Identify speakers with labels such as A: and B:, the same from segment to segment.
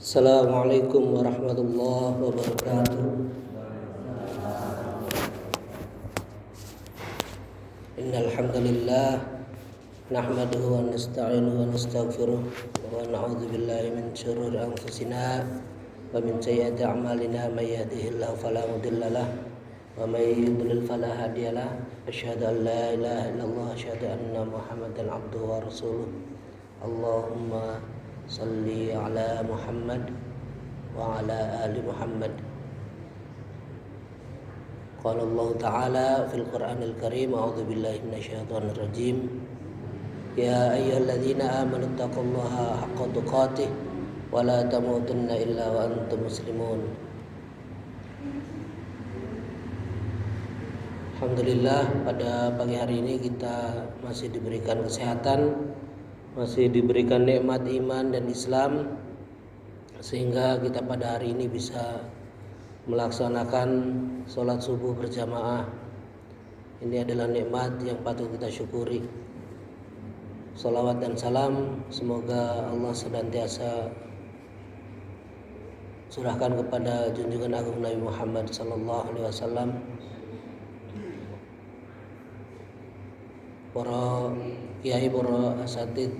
A: Assalamualaikum warahmatullahi wabarakatuh. Innal hamdalillah nahmaduhu wa nasta'inuhu wa nastaghfiruh wa na'udzu billahi min shururi anfusina wa min sayyiati a'malina may yahdihillahu fala mudilla lahu wa may yudlil fala hadiyalah. Asyhadu an la ilaha illallah wa asyhadu anna Muhammadan abduhu wa rasuluh. Allahumma salli ala Muhammad wa ala ali Muhammad. Qala Allah Ta'ala fil Qur'anil Karim, a'udzu billahi minasyaitonir rajim. Ya ayyuhalladzina amanu taqullaha haqqa tuqatih wa la tamutunna illa wa antum muslimun. Alhamdulillah, pada pagi hari ini kita masih diberikan kesehatan, masih diberikan nikmat iman dan Islam, sehingga kita pada hari ini bisa melaksanakan sholat subuh berjamaah. Ini adalah nikmat yang patut kita syukuri. Salawat dan salam semoga Allah senantiasa curahkan kepada junjungan agung Nabi Muhammad SAW, para kiai, para asatid,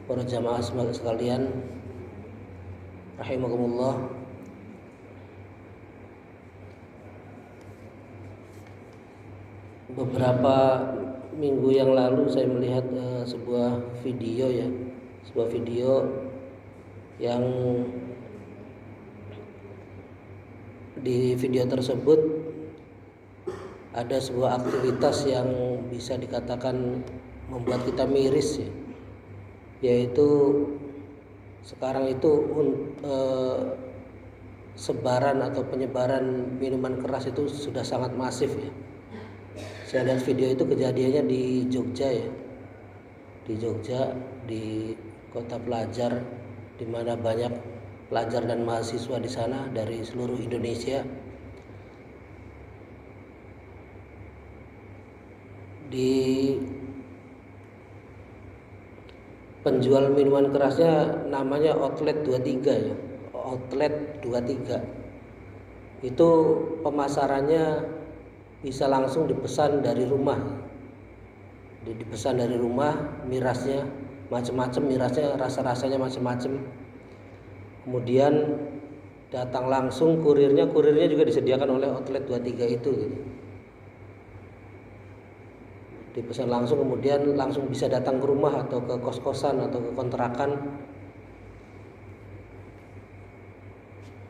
A: para jamaah sekalian rahimakumullah. Beberapa minggu yang lalu saya melihat sebuah video yang di video tersebut ada sebuah aktivitas yang bisa dikatakan membuat kita miris, yaitu sekarang itu sebaran atau penyebaran minuman keras itu sudah sangat masif ya. Saya lihat video itu kejadiannya di Jogja ya, di Jogja, di kota pelajar, di mana banyak pelajar dan mahasiswa di sana dari seluruh Indonesia. Di penjual minuman kerasnya namanya Outlet 23 ya, Outlet 23. Itu pemasarannya bisa langsung dipesan dari rumah. Dipesan dari rumah, mirasnya macam-macam, mirasnya rasa-rasanya macam-macam. Kemudian datang langsung kurirnya juga disediakan oleh Outlet 23 itu gitu. Dipesan langsung, kemudian langsung bisa datang ke rumah atau ke kos-kosan atau ke kontrakan.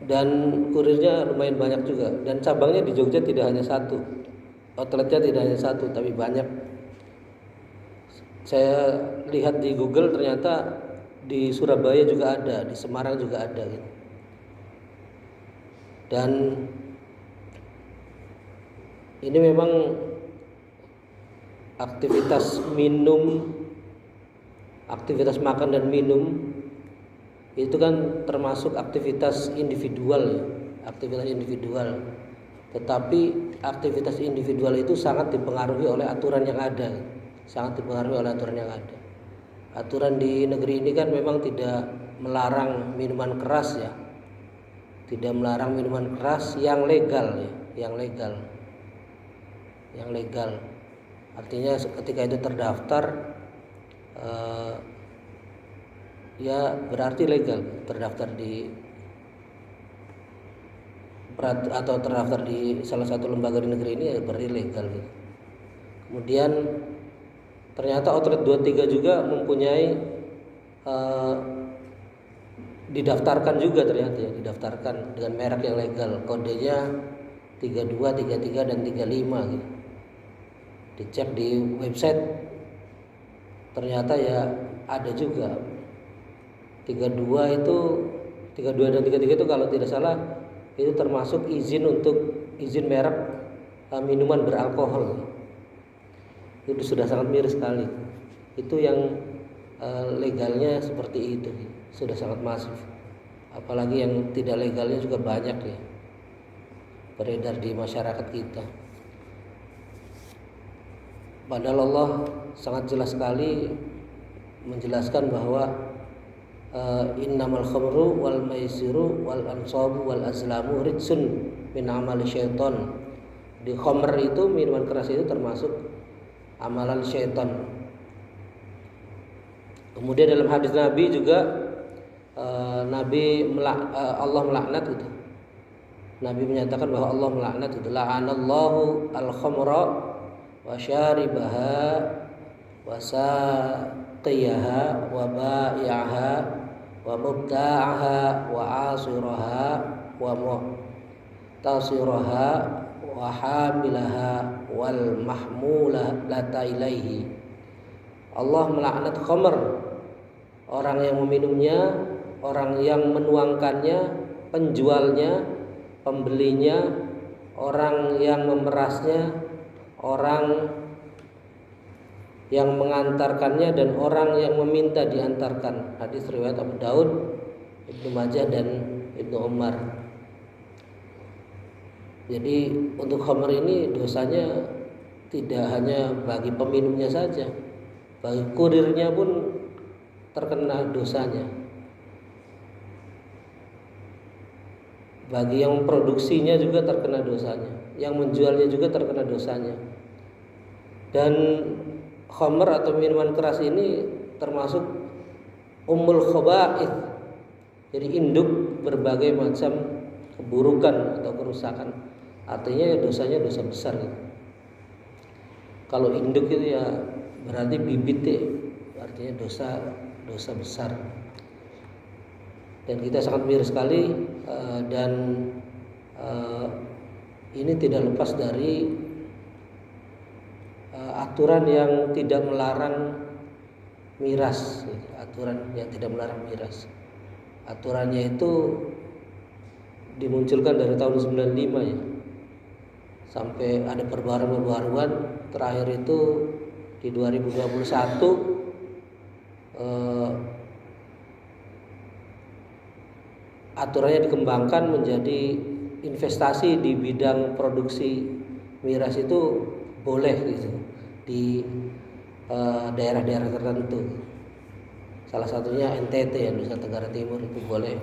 A: Dan kurirnya lumayan banyak juga, dan cabangnya di Jogja tidak hanya satu, outletnya tidak hanya satu tapi banyak. Saya lihat di Google ternyata di Surabaya juga ada, di Semarang juga ada gitu. Dan ini memang aktivitas makan dan minum itu kan termasuk aktivitas individual ya, aktivitas individual. Tetapi aktivitas individual itu sangat dipengaruhi oleh aturan yang ada, Aturan di negeri ini kan memang tidak melarang minuman keras ya, tidak melarang minuman keras yang legal ya, yang legal. Artinya ketika itu terdaftar ya berarti legal, terdaftar di salah satu lembaga di negeri ini ya berarti legal gitu. Kemudian ternyata Outlet 23 juga mempunyai didaftarkan juga, ternyata ya, didaftarkan dengan merek yang legal, kodenya 32, 33 dan 35 gitu. Dicek di website ternyata ya ada juga 32 dan 33 itu kalau tidak salah itu termasuk izin merek minuman beralkohol. Itu sudah sangat miris sekali. Itu yang legalnya seperti itu, sudah sangat masif. Apalagi yang tidak legalnya juga banyak ya, beredar di masyarakat kita. Padahal Allah sangat jelas sekali menjelaskan bahwa innamal khamru wal maisiru wal ansabu wal azlamu rijsun min amali syaiton. Di khamr itu, minuman keras itu termasuk amalan syaitan. Kemudian dalam hadis Nabi juga Allah melaknat itu. Nabi menyatakan bahwa Allah melaknat itu, la'anallahu al-khamra wa syaribaha wa saqiyaha wa ba'i'aha wa mubta'aha wa asiraha wa mu'tasiraha wa hamilaha wal mahmulata ilaihi. Allah melaknat khamr, orang yang meminumnya, orang yang menuangkannya, penjualnya, pembelinya, orang yang memerasnya, orang yang mengantarkannya, dan orang yang meminta diantarkan. Hadis riwayat Abu Daud, Ibnu Majah dan Ibnu Umar. Jadi untuk khamr ini dosanya tidak hanya bagi peminumnya saja, bagi kurirnya pun terkena dosanya, bagi yang memproduksinya juga terkena dosanya, yang menjualnya juga terkena dosanya. Dan khamr atau minuman keras ini termasuk ummul khaba'ith, jadi induk berbagai macam keburukan atau kerusakan. Artinya ya dosanya dosa besar gitu. Kalau induk itu ya berarti bibit ya, artinya dosa besar. Dan kita sangat miris sekali, dan ini tidak lepas dari aturan yang tidak melarang miras. Aturan yang tidak melarang miras, aturannya itu dimunculkan dari tahun 95 ya, sampai ada perbaruan. Terakhir itu di 2021 aturannya dikembangkan menjadi investasi di bidang produksi miras itu boleh gitu di daerah-daerah tertentu. Salah satunya NTT ya, Nusa Tenggara Timur, itu boleh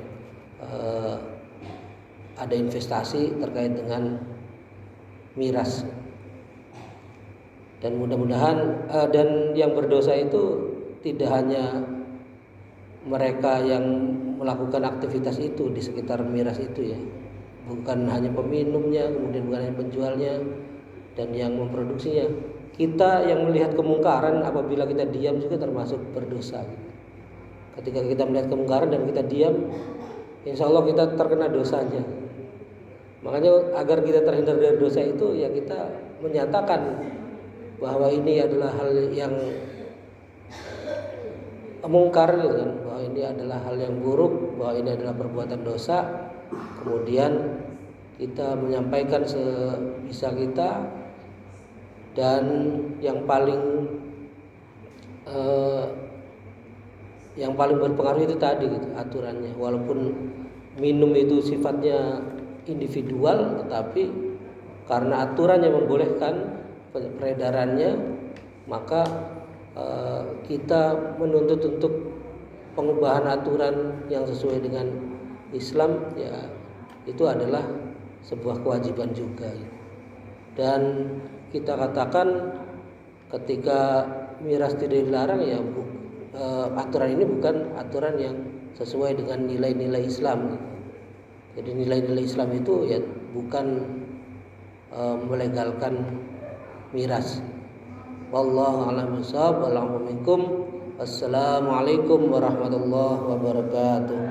A: ada investasi terkait dengan miras. Dan mudah-mudahan dan yang berdosa itu tidak hanya mereka yang melakukan aktivitas itu di sekitar miras itu ya, bukan hanya peminumnya, kemudian bukan hanya penjualnya dan yang memproduksinya. Kita yang melihat kemungkaran apabila kita diam juga termasuk berdosa. Ketika kita melihat kemungkaran dan kita diam, insya Allah kita terkena dosanya. Makanya agar kita terhindar dari dosa itu ya kita menyatakan bahwa ini adalah hal yang mungkar gitu kan, bahwa ini adalah hal yang buruk, bahwa ini adalah perbuatan dosa. Kemudian kita menyampaikan sebisa kita, dan yang paling berpengaruh itu tadi gitu, aturannya. Walaupun minum itu sifatnya individual, tetapi karena aturannya membolehkan peredarannya, maka kita menuntut untuk pengubahan aturan yang sesuai dengan Islam ya, itu adalah sebuah kewajiban juga. Dan kita katakan ketika miras tidak dilarang ya, aturan ini bukan aturan yang sesuai dengan nilai-nilai Islam. Jadi nilai-nilai Islam itu ya bukan melegalkan miras. Wallahu a'lam bishawab. Assalamualaikum warahmatullahi wabarakatuh.